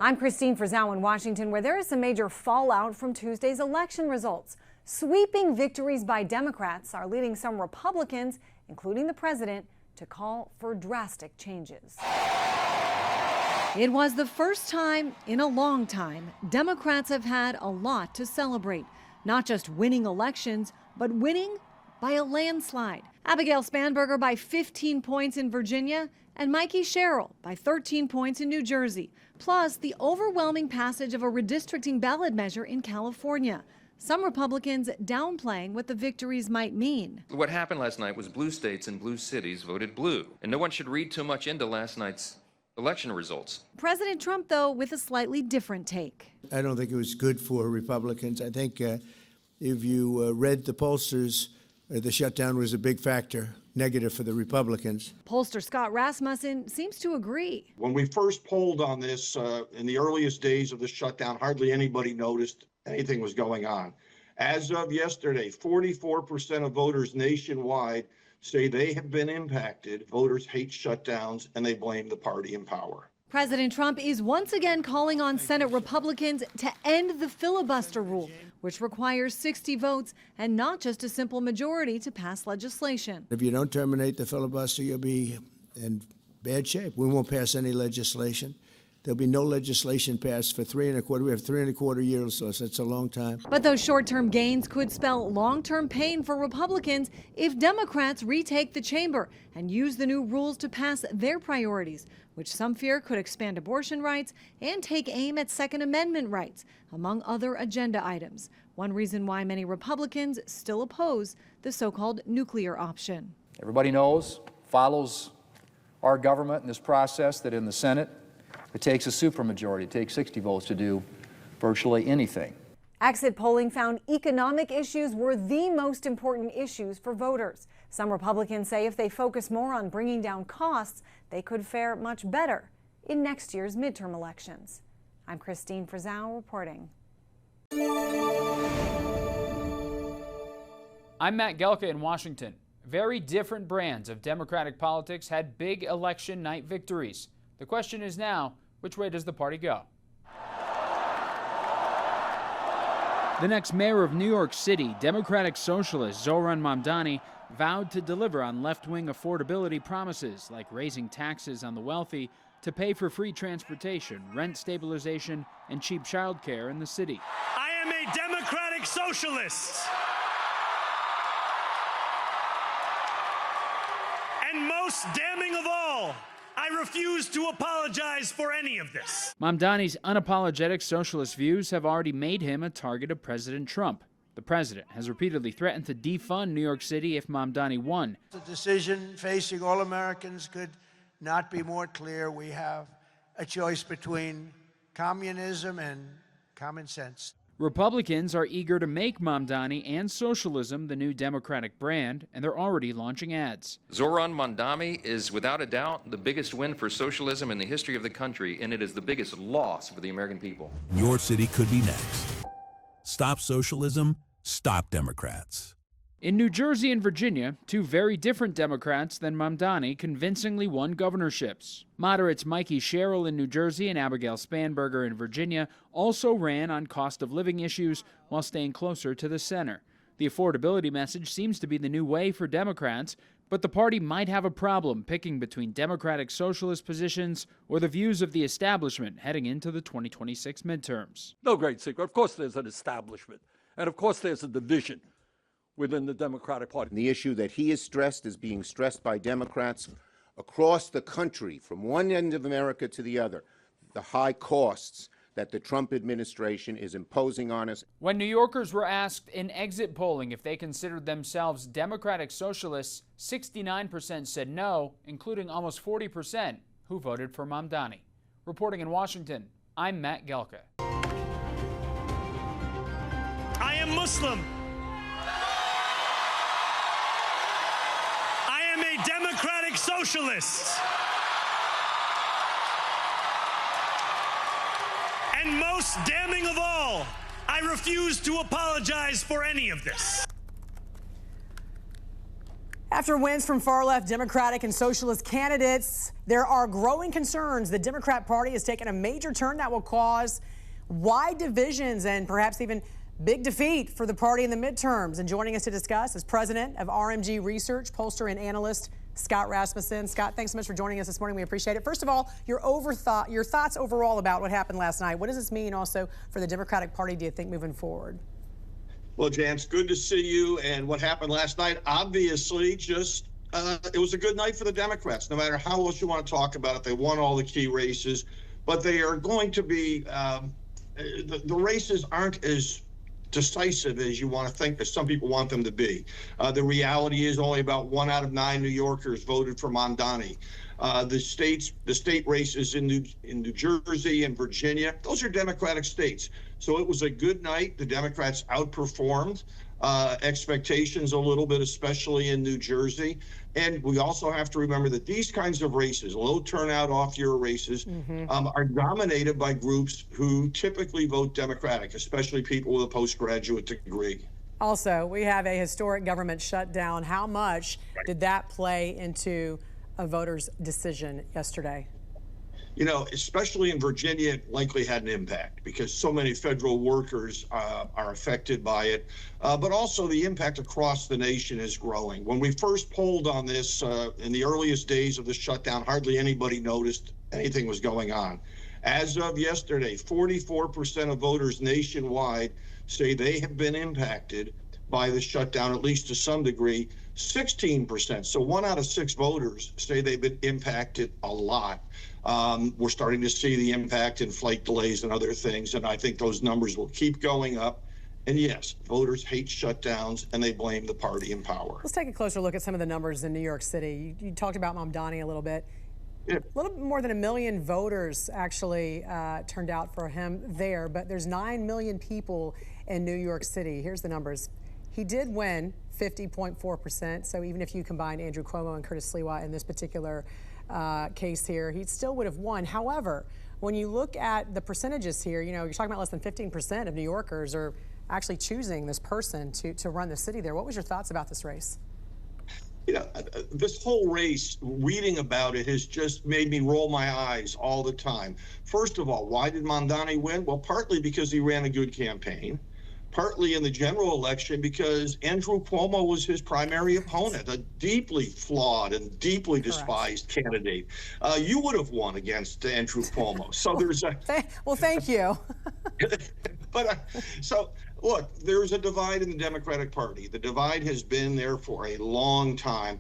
I'm Christine Frizzell in Washington, where there is some major fallout from Tuesday's election results. Sweeping victories by Democrats are leading some Republicans, including the president, to call for drastic changes. It was the first time in a long time Democrats have had a lot to celebrate. Not just winning elections, but winning by a landslide. Abigail Spanberger by 15 points in Virginia and Mikie Sherrill by 13 points in New Jersey, plus the overwhelming passage of a redistricting ballot measure in California. Some Republicans downplaying what the victories might mean. What happened last night was blue states and blue cities voted blue, and no one should read too much into last night's election results. President Trump, though, with a slightly different take. I don't think it was good for Republicans. I think if you read the pollsters, the shutdown was a big factor, negative for the Republicans. Pollster Scott Rasmussen seems to agree. When we first polled on this in the earliest days of the shutdown, hardly anybody noticed anything was going on. As of yesterday, 44% of voters nationwide say they have been impacted. Voters hate shutdowns and they blame the party in power. President Trump is once again calling on Senate Republicans to end the filibuster rule, which requires 60 votes and not just a simple majority to pass legislation. If you don't terminate the filibuster, you'll be in bad shape. We won't pass any legislation. There'll be no legislation passed for 3.25. We have 3.25 years, so that's a long time. But those short-term gains could spell long-term pain for Republicans if Democrats retake the chamber and use the new rules to pass their priorities, which some fear could expand abortion rights and take aim at Second Amendment rights, among other agenda items. One reason why many Republicans still oppose the so-called nuclear option. Everybody knows, follows our government in this process, that in the Senate, it takes a supermajority. It takes 60 votes to do virtually anything. Exit polling found economic issues were the most important issues for voters. Some Republicans say if they focus more on bringing down costs, they could fare much better in next year's midterm elections. I'm Christine Frizzell reporting. I'm Matt Gelka in Washington. Very different brands of Democratic politics had big election night victories. The question is now, which way does the party go? The next mayor of New York City, Democratic Socialist Zohran Mamdani, vowed to deliver on left-wing affordability promises like raising taxes on the wealthy to pay for free transportation, rent stabilization, and cheap childcare in the city. I am a Democratic Socialist. And most damning of all, I refuse to apologize for any of this. Mamdani's unapologetic socialist views have already made him a target of President Trump. The president has repeatedly threatened to defund New York City if Mamdani won. The decision facing all Americans could not be more clear. We have a choice between communism and common sense. Republicans are eager to make Mamdani and socialism the new Democratic brand, and they're already launching ads. Zohran Mamdani is without a doubt the biggest win for socialism in the history of the country, and it is the biggest loss for the American people. Your city could be next. Stop socialism, stop Democrats. In New Jersey and Virginia, two very different Democrats than Mamdani convincingly won governorships. Moderates Mikie Sherrill in New Jersey and Abigail Spanberger in Virginia also ran on cost of living issues while staying closer to the center. The affordability message seems to be the new way for Democrats, but the party might have a problem picking between Democratic Socialist positions or the views of the establishment heading into the 2026 midterms. No great secret. Of course there's an establishment, and of course there's a division within the Democratic Party. The issue that he has stressed is being stressed by Democrats across the country, from one end of America to the other, the high costs that the Trump administration is imposing on us. When New Yorkers were asked in exit polling if they considered themselves Democratic Socialists, 69% said no, including almost 40% who voted for Mamdani. Reporting in Washington, I'm Matt Gelka. I am Muslim. I am a Democratic Socialist. And most damning of all, I refuse to apologize for any of this. After wins from far-left Democratic and Socialist candidates, there are growing concerns the Democrat Party has taken a major turn that will cause wide divisions and perhaps even big defeat for the party in the midterms. And joining us to discuss is president of RMG Research, pollster and analyst Scott Rasmussen. Scott, thanks so much for joining us this morning. We appreciate it. First of all, your thoughts overall about what happened last night. What does this mean also for the Democratic Party, do you think, moving forward? Well, Jan, it's good to see you. And what happened last night, obviously, just it was a good night for the Democrats. No matter how else you want to talk about it, they won all the key races. But they are going to be the races aren't as decisive as you want to think, as some people want them to be. The reality is only about 1 out of 9 New Yorkers voted for Mamdani. The state races in New Jersey and Virginia, those are Democratic states. So it was a good night. The Democrats outperformed expectations a little bit, especially in New Jersey. And we also have to remember that these kinds of races, low turnout off-year races, are dominated by groups who typically vote Democratic, especially people with a postgraduate degree. Also, we have a historic government shutdown. How much did that play into a voter's decision yesterday? You know, especially in Virginia, it likely had an impact because so many federal workers are affected by it. But also the impact across the nation is growing. When we first polled on this in the earliest days of the shutdown, hardly anybody noticed anything was going on. As of yesterday, 44% of voters nationwide say they have been impacted by the shutdown, at least to some degree. 16%, so 1 out of 6 voters say they've been impacted a lot. We're starting to see the impact in flight delays and other things, and I think those numbers will keep going up. And yes, voters hate shutdowns, and they blame the party in power. Let's take a closer look at some of the numbers in New York City. You talked about Mamdani a little bit. Yeah. A little bit more than 1 million voters actually turned out for him there, but there's 9 million people in New York City. Here's the numbers. He did win 50.4%, so even if you combine Andrew Cuomo and Curtis Sliwa in this particular case here, he still would have won. However, when you look at the percentages here, you know, you're talking about less than 15% of New Yorkers are actually choosing this person to run the city there. What was your thoughts about this race? You know, this whole race, reading about it, has just made me roll my eyes all the time. First of all, why did Mamdani win? Well, partly because he ran a good campaign. Partly in the general election because Andrew Cuomo was his primary opponent, a deeply flawed and deeply despised candidate. You would have won against Andrew Cuomo. So there's a... Well, thank you. But so, look, there's a divide in the Democratic Party. The divide has been there for a long time.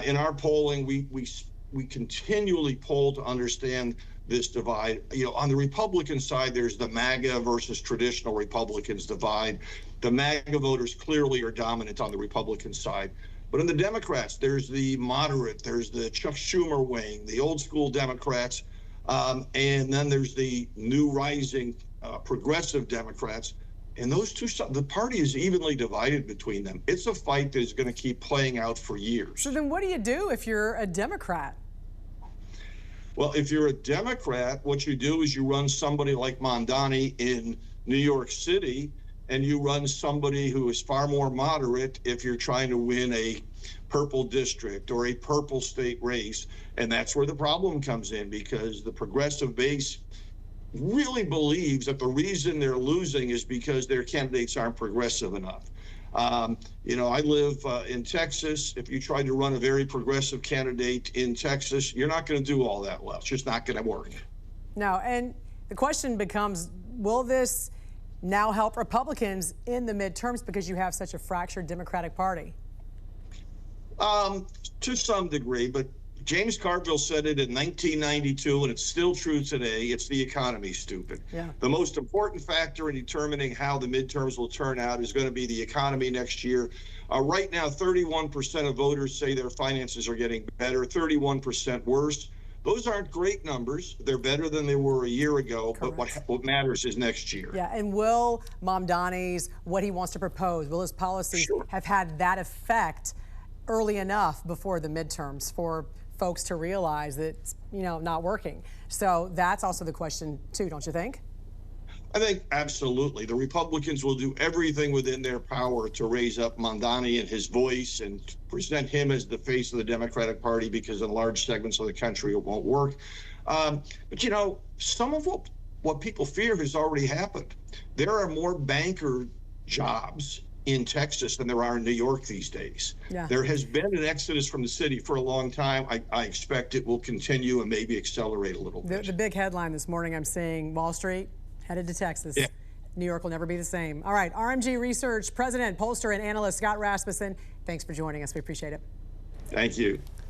In our polling, we continually poll to understand this divide. You know, on the Republican side, there's the MAGA versus traditional Republicans divide. The MAGA voters clearly are dominant on the Republican side. But in the Democrats, there's the moderate, there's the Chuck Schumer wing, the old school Democrats, and then there's the new rising progressive Democrats. And those two, the party is evenly divided between them. It's a fight that is going to keep playing out for years. So then what do you do if you're a Democrat? Well, if you're a Democrat, what you do is you run somebody like Mamdani in New York City, and you run somebody who is far more moderate if you're trying to win a purple district or a purple state race. And that's where the problem comes in, because the progressive base really believes that the reason they're losing is because their candidates aren't progressive enough. You know, I live in Texas. If you try to run a very progressive candidate in Texas, you're not going to do all that well. It's just not going to work. No, and the question becomes, will this now help Republicans in the midterms because you have such a fractured Democratic Party? To some degree, but James Carville said it in 1992, and it's still true today. It's the economy, stupid. Yeah. The most important factor in determining how the midterms will turn out is going to be the economy next year. Right now, 31% of voters say their finances are getting better, 31% worse. Those aren't great numbers. They're better than they were a year ago. Correct. But what matters is next year. Yeah, and will Mamdani's, what he wants to propose, will his policies have had that effect early enough before the midterms for folks to realize that it's, you know, not working? So that's also the question too, don't you think? I think absolutely. The Republicans will do everything within their power to raise up Mamdani and his voice and present him as the face of the Democratic Party, because in large segments of the country it won't work. But, you know, some of what people fear has already happened. There are more banker jobs in Texas than there are in New York these days. Yeah. There has been an exodus from the city for a long time. I expect it will continue and maybe accelerate a little bit. The big headline this morning I'm seeing, Wall Street headed to Texas. Yeah. New York will never be the same. All right, RMG Research President, pollster, and analyst Scott Rasmussen, thanks for joining us. We appreciate it. Thank you.